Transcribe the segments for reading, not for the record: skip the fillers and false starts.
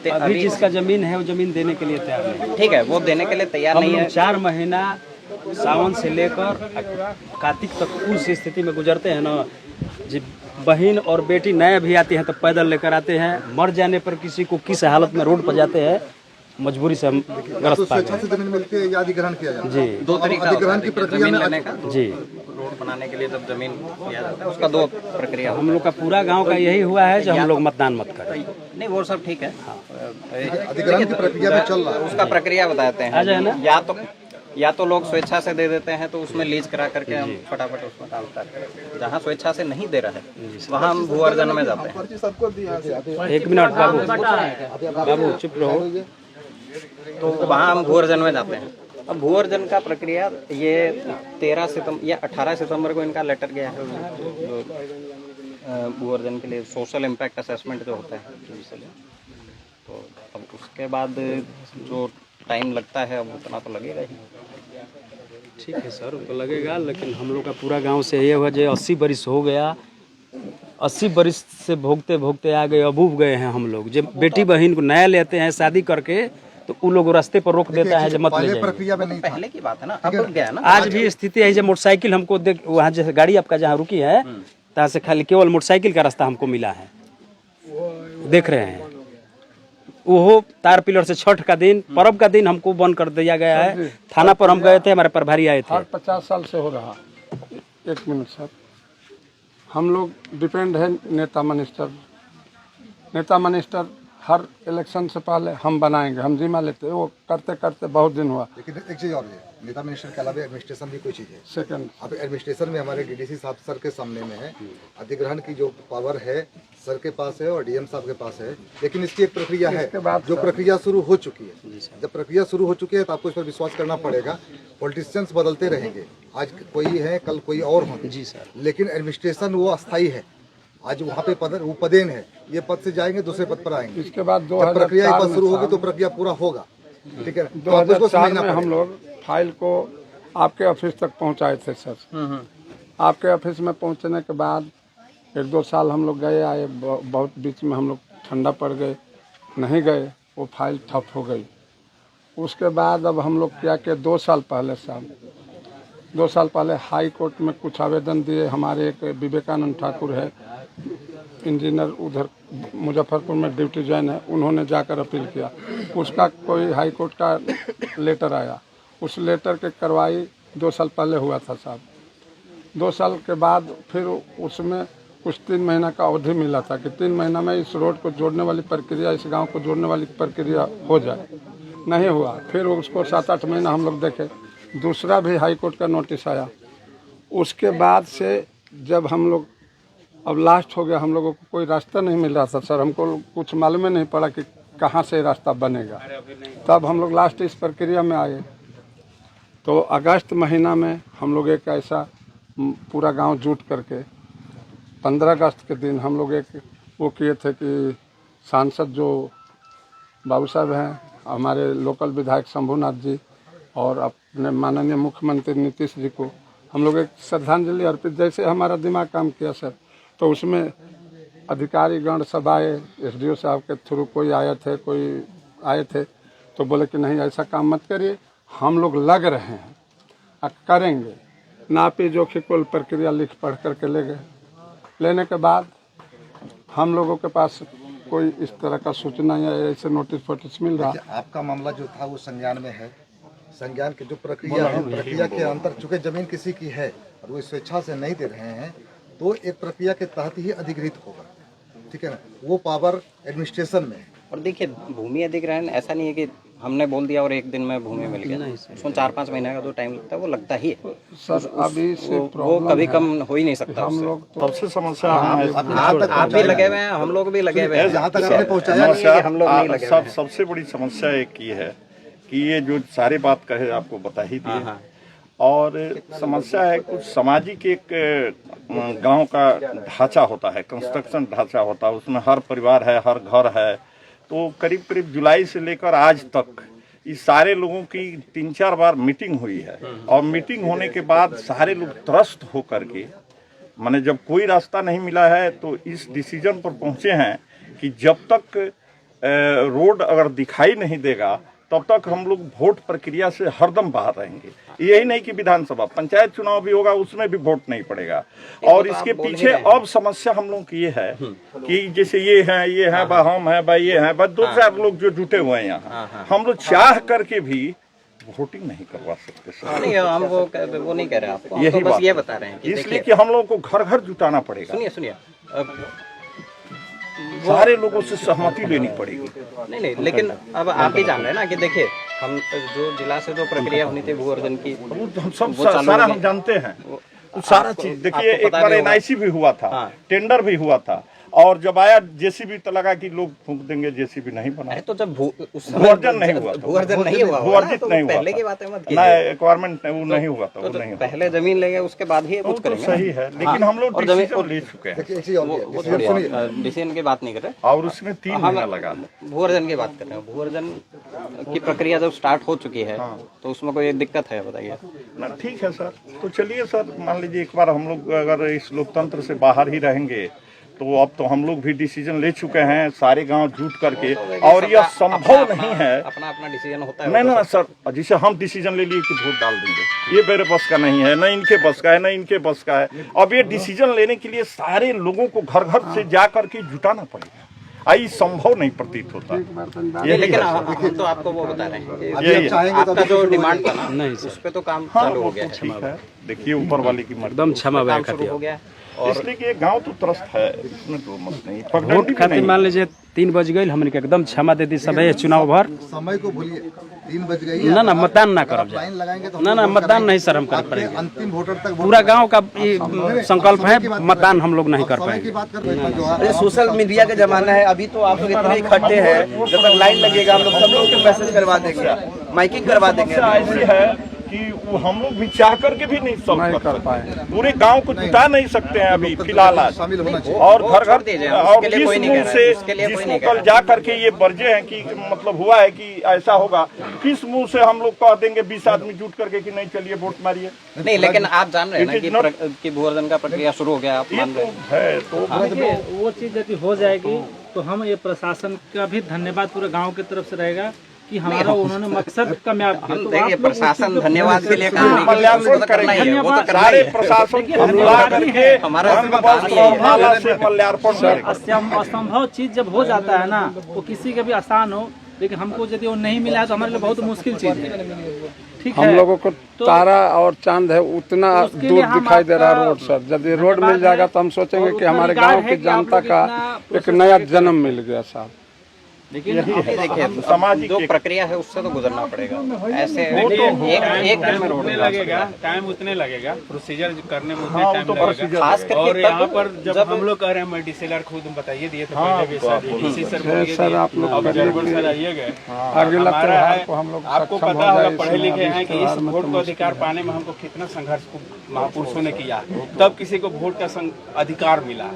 अभी जिसका जमीन है वो जमीन देने के लिए तैयार नहीं। ठीक है, वो देने के लिए तैयार नहीं है। 4 महीना सावन से लेकर कार्तिक तक उस स्थिति में गुजरते हैं ना, जी बहन और बेटी नया भी आती हैं तो पैदल लेकर आते हैं, मर जाने पर किसी को किस हालत में रोड पर जाते हैं, मजबूरी से हम ग्रस्त पा गए। जमीन मिलती है या अधिग्रहण किया जाता है? जी 2 तरीका अधिग्रहण की प्रक्रिया जमीन में लेने का। जी रोड बनाने के लिए जब जमीन किया जाता है उसका 2 प्रक्रिया हम लोग का पूरा गांव का यही हुआ है जो हम लोग मतदान मत करें। नहीं, वो सब ठीक है। अधिग्रहण की प्रक्रिया में चल रहा है, उसका प्रक्रिया बताते आ जाए ना। हैं। या तो लोग स्वेच्छा से दे देते हैं तो उसमें लीज करा करके हम फटाफट उसमें काम करते हैं। जहाँ स्वेच्छा से नहीं दे रहा है वहाँ हम भू अर्जन में जाते हैं। 1 मिनट बाबू चुप रहो। तो वहाँ हम भू अर्जन में जाते हैं। अब भू अर्जन का प्रक्रिया ये 13 सितंबर या 18 सितंबर को इनका लेटर गया है भू अर्जन के लिए, सोशल इम्पैक्ट असेसमेंट जो होता है इसलिए। तो अब उसके बाद जो टाइम लगता है अब उतना तो लगेगा ही। ठीक है सर, तो लगेगा, लेकिन हम लोग का पूरा गांव से ये हुआ जो 80 बरिस हो गया, 80 बरिस से भोगते भोगते आ गए, अबूब गए हैं हम लोग। जब बेटी बहन को नया लेते हैं शादी करके तो उन लोग रास्ते पर रोक देता है, जब मत ले जाइए। प्रक्रिया में नहीं था। पहले की बात है ना, अब गया ना। आज भी स्थिति है, जब मोटरसाइकिल हमको देख, वहाँ जैसे गाड़ी आपका जहाँ रुकी है तहाँ से खाली केवल मोटरसाइकिल का रास्ता हमको मिला है, देख रहे हैं। वो तार पिलर से छठ का दिन, पर्व का दिन हमको बंद कर दिया गया है। थाना पर हम गए थे, हमारे प्रभारी आए थे। 50 साल से हो रहा। 1 मिनट सर, हम लोग डिपेंड है नेता मिनिस्टर हर इलेक्शन से पहले हम बनाएंगे, हम जिम्मा लेते हैं। वो करते करते बहुत दिन हुआ। लेकिन एक चीज और है, नेता मिनिस्टर के अलावा एडमिनिस्ट्रेशन भी कोई चीज है। सेकंड, अब एडमिनिस्ट्रेशन में हमारे डीडीसी साहब सर के सामने में है, अधिग्रहण की जो पावर है सर के पास है और डीएम साहब के पास है, लेकिन इसकी एक प्रक्रिया है जो प्रक्रिया शुरू हो चुकी है। जब प्रक्रिया शुरू हो चुकी है तो आपको इस पर विश्वास करना पड़ेगा। पॉलिटिशियंस बदलते रहेंगे, आज कोई है कल कोई और होंगे जी सर, लेकिन एडमिनिस्ट्रेशन वो अस्थायी है। आज वहाँ पे वो पदेन है, ये पद से जाएंगे दूसरे पद पर आएंगे। इसके बाद जब प्रक्रिया एक बार शुरू होगी तो प्रक्रिया पूरा होगा। ठीक है, 2004 में हम लोग फाइल को आपके ऑफिस तक पहुंचाए थे सर। आपके ऑफिस में पहुंचने के बाद 1-2 साल हम लोग गए आए, बहुत बीच में हम लोग ठंडा पड़ गए, नहीं गए, वो फाइल ठप हो गई। उसके बाद अब हम लोग क्या किया, 2 साल पहले साहब 2 साल पहले हाई कोर्ट में कुछ आवेदन दिए। हमारे एक विवेकानंद ठाकुर है, इंजीनियर, उधर मुजफ्फरपुर में ड्यूटी ज्वाइन है, उन्होंने जाकर अपील किया। उसका कोई हाई कोर्ट का लेटर आया, उस लेटर के कार्रवाई 2 साल पहले हुआ था साहब। 2 साल के बाद फिर उसमें कुछ 3 महीना का अवधि मिला था कि 3 महीना में इस रोड को जोड़ने वाली प्रक्रिया, इस गांव को जोड़ने वाली प्रक्रिया हो जाए। नहीं हुआ, फिर उसको 7-8 महीना हम लोग देखे। दूसरा भी हाई कोर्ट का नोटिस आया। उसके बाद से जब हम लोग अब लास्ट हो गया, हम लोगों को कोई रास्ता नहीं मिल रहा था सर, हमको कुछ मालूम ही नहीं पड़ा कि कहाँ से रास्ता बनेगा। तब हम लोग लास्ट इस प्रक्रिया में आए। तो अगस्त महीना में हम लोग एक ऐसा पूरा गांव जुट करके 15 अगस्त के दिन हम लोग एक वो किए थे कि सांसद जो बाबू साहब हैं, हमारे लोकल विधायक शंभुनाथ जी और अपने माननीय मुख्यमंत्री नीतीश जी को हम लोग एक श्रद्धांजलि अर्पित, जैसे हमारा दिमाग काम किया सर। तो उसमें अधिकारीगण सब आए, एसडीओ साहब के थ्रू कोई आए थे, तो बोले कि नहीं ऐसा काम मत करिए, हम लोग लग रहे हैं करेंगे। नापी जोखी कुल प्रक्रिया लिख पढ़ करके ले गए। लेने के बाद हम लोगों के पास कोई इस तरह का सूचना या ऐसे नोटिस फोटिस मिल रहा। आपका मामला जो था वो संज्ञान में है। संज्ञान की जो प्रक्रिया है, प्रक्रिया के अंतर चूंकि जमीन किसी की है और वो स्वेच्छा से नहीं दे रहे हैं, तो एक प्रक्रिया के तहत ही अधिग्रहित होगा। ठीक है ना, वो पावर एडमिनिस्ट्रेशन में है। और देखिए, भूमि अधिग्रहण ऐसा नहीं है कि हमने बोल दिया और एक दिन में भूमि मिल गया। उसको 4-5 महीने का जो टाइम लगता है वो लगता ही है सर। अभी से वो कभी कम हो ही नहीं सकता। हम लोग सबसे समस्या आप भी लगे हुए हैं, हम लोग भी लगे हुए हैं। जहाँ तक आपने पहुँचाया हम लोग नहीं लगे हुए हैं। सबसे बड़ी समस्या एक ये है कि ये जो सारी बात कहे आपको बता ही दिए, और समस्या है कुछ सामाजिक एक गांव का ढांचा होता है, कंस्ट्रक्शन ढांचा होता है, उसमें हर परिवार है, हर घर है। तो करीब करीब जुलाई से लेकर आज तक इस सारे लोगों की 3-4 बार मीटिंग हुई है, और मीटिंग होने के बाद सारे लोग त्रस्त होकर के, माने जब कोई रास्ता नहीं मिला है तो इस डिसीजन पर पहुंचे हैं कि जब तक रोड अगर दिखाई नहीं देगा तब तक हम लोग वोट प्रक्रिया से हरदम बाहर रहेंगे। यही नहीं कि विधानसभा, पंचायत चुनाव भी होगा उसमें भी वोट नहीं पड़ेगा। और इसके पीछे अब समस्या हम लोग की ये है कि जैसे ये है बा हम है बा ये है बस 2-4 लोग जो जुटे हुए हैं यहाँ, हम लोग चाह करके भी वोटिंग नहीं करवा सकते सर। नहीं, हम वो नहीं कह रहे आपको, हम यही तो बस बात ये बता रहे हैं कि इसलिए कि हम लोगों को घर घर जुटाना पड़ेगा, सुनिए सारे लोगों से सहमति लेनी पड़ेगी। नहीं, लेकिन अब आप भी जान रहे हैं ना कि देखिए हम जो जिला से जो प्रक्रिया होनी थी भू अर्जन की, हम सब सारा हम जानते हैं, सारा चीज देखिए। एक बार NIC भी हुआ था, टेंडर भी हुआ था, और जब आया JCB तो लगा कि लोग फूंक देंगे, JCB नहीं बना। तो जब भू-अर्जन नहीं हुआ, भू-अर्जन नहीं हुआ, भू-अर्जित नहीं हुआ, पहले की बात है मत कीजिए। ना रिक्वायरमेंट वो नहीं हुआ था, वो नहीं हुआ। पहले जमीन लेंगे उसके बाद ही कुछ तो करेंगे। सही है, लेकिन हम लोग डिसीजन ले चुके हैं डिसीजन की बात नहीं कर रहे, और उसमें 3 महीना लगा। भू-अर्जन की बात कर रहे हैं। भू-अर्जन की प्रक्रिया जब स्टार्ट हो चुकी है तो उसमें कोई दिक्कत है बताइए ना? ठीक है सर, तो चलिए सर, मान लीजिए एक बार हम लोग अगर इस लोकतंत्र से बाहर ही रहेंगे तो अब तो हम लोग भी डिसीजन ले चुके हैं सारे गांव जुट करके, और यह संभव नहीं है। अपना अपना डिसीजन होता है। नहीं ना सर, जैसे हम डिसीजन ले लिए कि वोट डाल देंगे, ये मेरे बस का नहीं है, न इनके बस का है, न इनके बस का है। अब ये डिसीजन लेने के लिए सारे लोगों को घर घर से जा करके जुटाना पड़ेगा, आई संभव नहीं प्रतीत होता। लेकिन हम तो आपको वो बता रहे हैं यही कि आपका जो डिमांड था ना, नहीं उस पे तो काम चालू हो गया ठीक है। देखिए ऊपर वाले की मर्जी, एकदम क्षमा काम शुरू हो गया। और इसलिए कि गांव तो त्रस्त है, इसमें तो मत नहीं। वोट पगडंडी भी खातिर नहीं। मान लीजिए 3 बज गई, हमने के एकदम क्षमा दे दी सब चुनाव भर। समय को भूलिए, 3 बज गई ना ना मतदान ना करब लाइन लगाएंगे तो ना मतदान नहीं सर हम कर आपके पाएंगे। अंतिम वोटर तक पूरा गांव का ये संकल्प है, मतदान हम लोग नहीं कर समय की पाएंगे। बात कर रहे हैं जो अरे सोशल मीडिया का जमाना है, अभी तो आप लोग इतने इकट्ठे हैं, जब तक लाइन लगेगा हम लोग सब लोग को मैसेज करवा देंगे, माइकिंग करवा देंगे। ऐसी है कि वो हम लोग भी चाह करके भी नहीं सॉल्व कर पाए, पूरे गांव को जुटा नहीं सकते हैं अभी फिलहाल आज। शामिल होना चाहिए। और घर घर दीजिए, और उसके लिए जिस कोई नहीं मुंह कह रहा से है, उसके लिए कोई जिसको नहीं कह कल जा करके ये बरजे हैं कि मतलब हुआ है कि ऐसा होगा, किस मुंह से हम लोग कह देंगे 20 आदमी जुट करके कि नहीं चलिए वोट मारिए? नहीं, लेकिन आप जान रहे हैं ना कि भू-अर्जन का प्रक्रिया शुरू हो गया, आप ये मान रहे तो हैं। है, तो देखिए वो चीज़ यदि हो जाएगी तो हम ये प्रशासन का भी धन्यवाद पूरे गांव की तरफ से रहेगा कि हमारा उन्होंने मकसद कामयाब किया। हम तो देखिए आप लोग प्रशासन उस चीज़ धन्यवाद के लिए काम नहीं कर रहा है, वो तो करना ही है, वो तो करना ही सारे है। प्रशासन को देखिए, बुला करके हमारा रंग वस्त्र और माला से मल्यार्पण करेगा। असंभव चीज जब हो जाता है ना तो किसी के भी आसान हो, लेकिन हमको यदि वो नहीं मिला है तो हमारे लिए बहुत मुश्किल चीज है। ठीक है, हम लोगों को तारा और चांद है उतना उसके दूर लिए हम दिखाई दे रहा है आपका रोड सर। यदि रोड मिल धन्यवाद जाएगा है। तो हम सोचेंगे और कि हमारे उतना गांव है की कि आप जनता लोग का इतना एक नया जन्म मिल गया साहब। लेकिन देखिए सामाजिक जो एक- प्रक्रिया है उससे तो गुजरना पड़ेगा। ऐसे एक दिन में रोड उतने लगेगा, टाइम उतने लगेगा, प्रोसीजर करने में उतने हाँ, वो टाइम तो लगेगा। प्रोसीजर खास करके और तब यहाँ पर जब जब हम लोग कह रहे हैं मल्टीसेलर खुद बताइए दिए थे हाँ, पहले भी तो आप सर बोलिए। इसी सर सर, आप लोग ऑब्जर्वर करिए सर कि आइए गए। अगला हमारा त्योहार है, को हम लोग आपको सक्षम पता हो होगा जाए, पढ़े लिखे इसमें हैं कि त्योहार इस में वोट तो को अधिकार पाने में हमको कितना संघर्ष महापुरुषों ने किया, तब किसी को वोट का अधिकार मिला।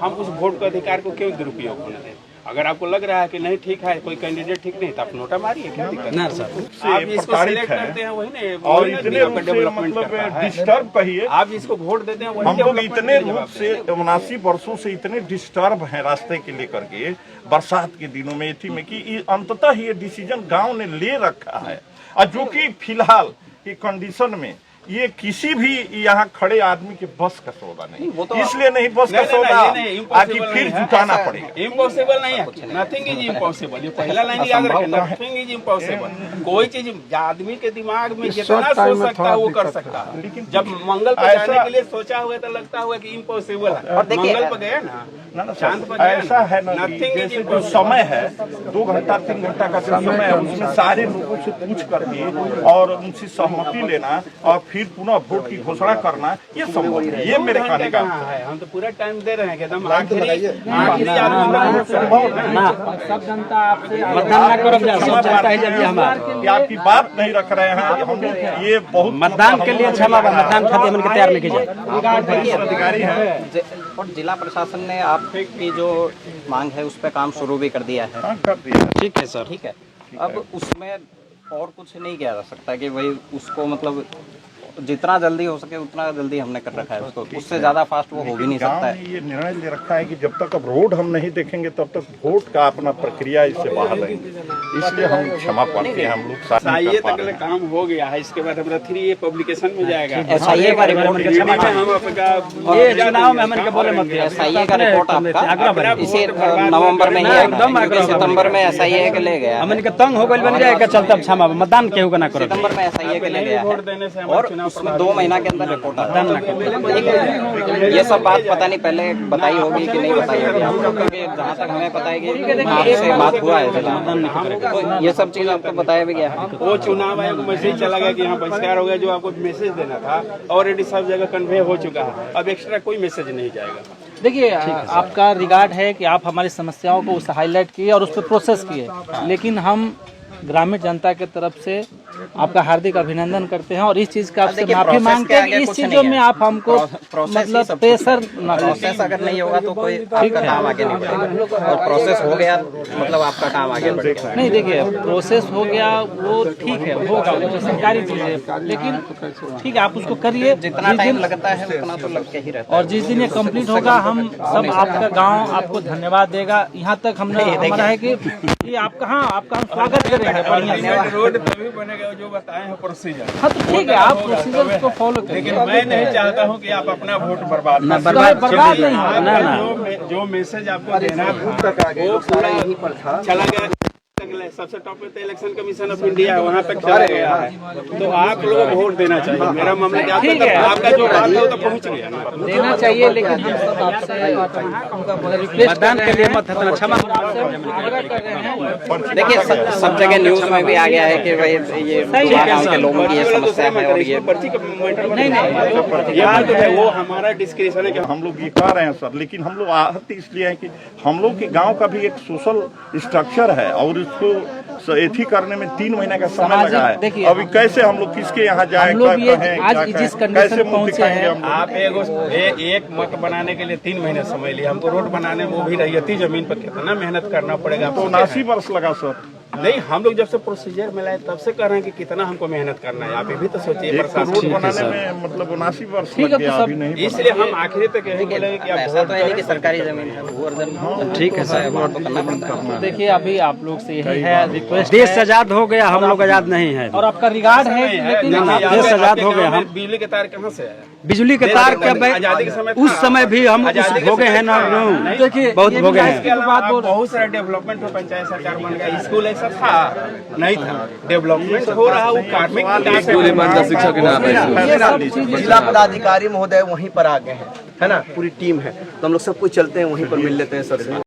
हम उस वोट के अधिकार को क्यों दुरुपयोग होने दें? अगर आपको लग रहा है कि नहीं ठीक है, कोई कैंडिडेट ठीक नहीं, तो आप नोटा मारिए, क्या दिक्कत ना है? सर, आप इसको प्रताड़ित सिलेक्ट है। करते हैं वही नहीं, और वही इतने नहीं रूप आपका से डेवलपमेंट मतलब करता है। डिस्टर्ब कहिए, आप इसको वोट देते हैं वही हम लोग डेवलपमेंट इतने के लिए रूप से 79 वर्षों से इतने डिस्टर्ब हैं रास्ते के लेकर के, बरसात के दिनों में थी में कि अंततः ये डिसीजन गांव ने ले रखा है, और जो कि फिलहाल की कंडीशन में ये किसी भी यहाँ खड़े आदमी के बस का सौदा नहीं, इसलिए नहीं बस का सौदा आकि फिर जुटाना पड़ेगा। इम्पॉसिबल नहीं है, नथिंग इज इम्पॉसिबल। ये पहला लाइन याद रखें, नथिंग इज इम्पॉसिबल। कोई चीज आदमी के दिमाग में जितना सोच सकता है वो कर सकता है। जब मंगल पर जाने के लिए सोचा हुआ तो लगता हुआ कि इम्पॉसिबल है, और मंगल पर गए ना, चांद पर गए, ऐसा है ना कि नथिंग इज जैसे जो समय है 2 घंटा 3 घंटा का जो समय है उसमें सारे लोगों से पूछ करके और उनसे सहमति लेना और फिर पुनः वोट की घोषणा करना, ये संभव है। ये मेरे कहने का है। हम तो पूरा टाइम दे रहे हैं कि एकदम आखिरी आदमी तक संभव है ना सब जनता आपसे मतदान ना करब जा, सब चाहता है जब ये हमारा कि आपकी बात नहीं रख रहे हैं, हम ये बहुत मतदान के लिए क्षमा बा, मतदान खातिर हमन के तैयार नहीं कीजिए। अधिकारी हैं। और जिला प्रशासन ने आपकी जो मांग है उस पर काम शुरू भी कर दिया है। हाँ, कर दिया। ठीक है सर, ठीक है, अब उसमें और कुछ नहीं किया जा सकता कि भाई उसको मतलब जितना जल्दी हो सके उतना जल्दी हमने कर रखा है उसको, उससे ज्यादा फास्ट वो हो भी नहीं गांव सकता ने है। ये निर्णय ले रखा है कि जब तक अब रोड हम नहीं देखेंगे तब तक वोट का अपना प्रक्रिया इससे बाहर रहेंगे, इसलिए हम क्षमा प्रार्थी हैं, हम लोग साथ नहीं SIA कर पा तक रहे हैं। काम हो गया है, इसके बाद हमारा 3A पब्लिकेशन में जाएगा। SIA का रिपोर्ट हम आपका ये चुनाव में हमन के बोले मत SIA का रिपोर्ट आपका इसी नवंबर में ही एकदम क्योंकि सितंबर में SIA के ले गया, हमन के तंग हो गइल बन जाए के चलते अब क्षमा मतदान केहू के ना करो। सितंबर में SIA के ले गया है और उसमें 2 महीना के अंदर रिपोर्ट आता है। ये सब बात पता नहीं पहले बताई होगी कि नहीं बताई होगी आपको, क्योंकि जहाँ तक हमें पता है कि आपसे बात हुआ है, तो ये सब चीज आपको बताया भी गया है। वो चुनाव आयोग को मैसेज चला गया कि यहाँ बहिष्कार हो गया, जो आपको मैसेज देना था ऑलरेडी सब जगह कन्वे हो चुका है, अब एक्स्ट्रा कोई मैसेज नहीं जाएगा। देखिए आपका रिगार्ड है कि आप हमारी समस्याओं को उस हाईलाइट किए और उस पर प्रोसेस किए, लेकिन हम ग्रामीण जनता के तरफ से आपका हार्दिक अभिनंदन करते हैं और इस चीज का आपसे माफी मांगते हैं कि इस चीजों में आप हमको मतलब प्रेशर न प्रोसेस अगर नहीं होगा तो कोई आपका काम आगे नहीं बढ़ेगा, और प्रोसेस हो गया मतलब आपका काम आगे बढ़ेगा। नहीं। देखिए प्रोसेस हो गया वो ठीक है, होगा, वो सरकारी चीज है, लेकिन ठीक है आप उसको करिए। जितना टाइम लगता है उतना तो लग के ही रहता और जिस दिन ये कंप्लीट होगा हम सब आपका गांव आपको धन्यवाद देगा। यहाँ तक हमने हमारा है कि ये आपका आपका हम स्वागत करेंगे बढ़िया से। रोड तभी बनेगा जो बताए हैं प्रोसीजर। हाँ तो ठीक है आप प्रोसीजर को फॉलो करिए, लेकिन मैं नहीं चाहता हूँ कि आप अपना वोट बर्बाद ना करें। बर्बाद नहीं आप ना ना जो मैसेज आपको देना था वो पूरा चला गया। सबसे टॉप पे तो इलेक्शन कमीशन ऑफ इंडिया है, वहाँ तक चला गया है, तो आप लोगों को वोट देना चाहिए। मेरा मामला क्या ठीक है। आपका जो बात है वो तो पहुँच गया ना। देना चाहिए, लेकिन हम सब आपसे रिक्वेस्ट मतदान के लिए मत इतना क्षमा। देखिए सब जगह न्यूज में भी आ गया है कि भाई ये गाँव के लोगों की ये समस्या है और ये पर्ची का नहीं ये बात है, वो हमारा डिस्क्रिप्शन है कि हम लोग ये कह रहे हैं सर, लेकिन हम लोग आहत इसलिए हैं कि हम लोग के गांव का भी एक सोशल स्ट्रक्चर है और इसको एथी करने में 3 महीने का समय लगा है। देखिए, अभी कैसे हम लोग किसके यहाँ जाए, हम लोग ये कहें, आज क्या जिस कहें, कंडीशन कैसे में मुंह पहुंचे दिखाएंगे हैं, हम लोग? आप एक मत बनाने के लिए 3 महीने समय लिया, हमको रोड बनाने में वो भी रैयती जमीन पर कितना मेहनत करना पड़ेगा। तो 79 वर्ष लगा सर। नहीं, हम लोग जब से प्रोसीजर में लाए तब से कर रहे हैं कि कितना हमको मेहनत करना है। आप ये भी तो सोचिए, एक प्रशासन रोड बनाने में मतलब 79 वर्ष ठीक लग है, गया, तो अभी नहीं बना। इसलिए हम आखिरी तक यही बोलेंगे कि आप ऐसा तो है नहीं कि सरकारी जमीन है, वो अर्जन ठीक है सर, वहाँ तो करना पड़ता है। देखिए अभी आप लोग से यही है रिक्वेस्ट देश आजाद हो गया, हम लोग आजाद नहीं है। और आपका रिगार्ड है कि लेकिन ना, आप- देश आजाद हो गया। हम बिजली के तार कहाँ से आया? बिजली के तार आजादी के समय उस समय भी हम आजादी के भोगे समय हैं ना, था। देखिए बहुत ये भी भोगे हैं। इसके अलावा आप बहुत सारा डेवलपमेंट हो, पंचायत सरकार बन गया, स्कूल ऐसा था नहीं था, डेवलपमेंट हो रहा, वो कार्मिक ये सब जिला पदाधिकारी महोदय वहीं पर आ गए हैं, है ना, पूरी टीम है, तो हम लोग सब कुछ चलते हैं वहीं पर मिल लेते हैं सर से।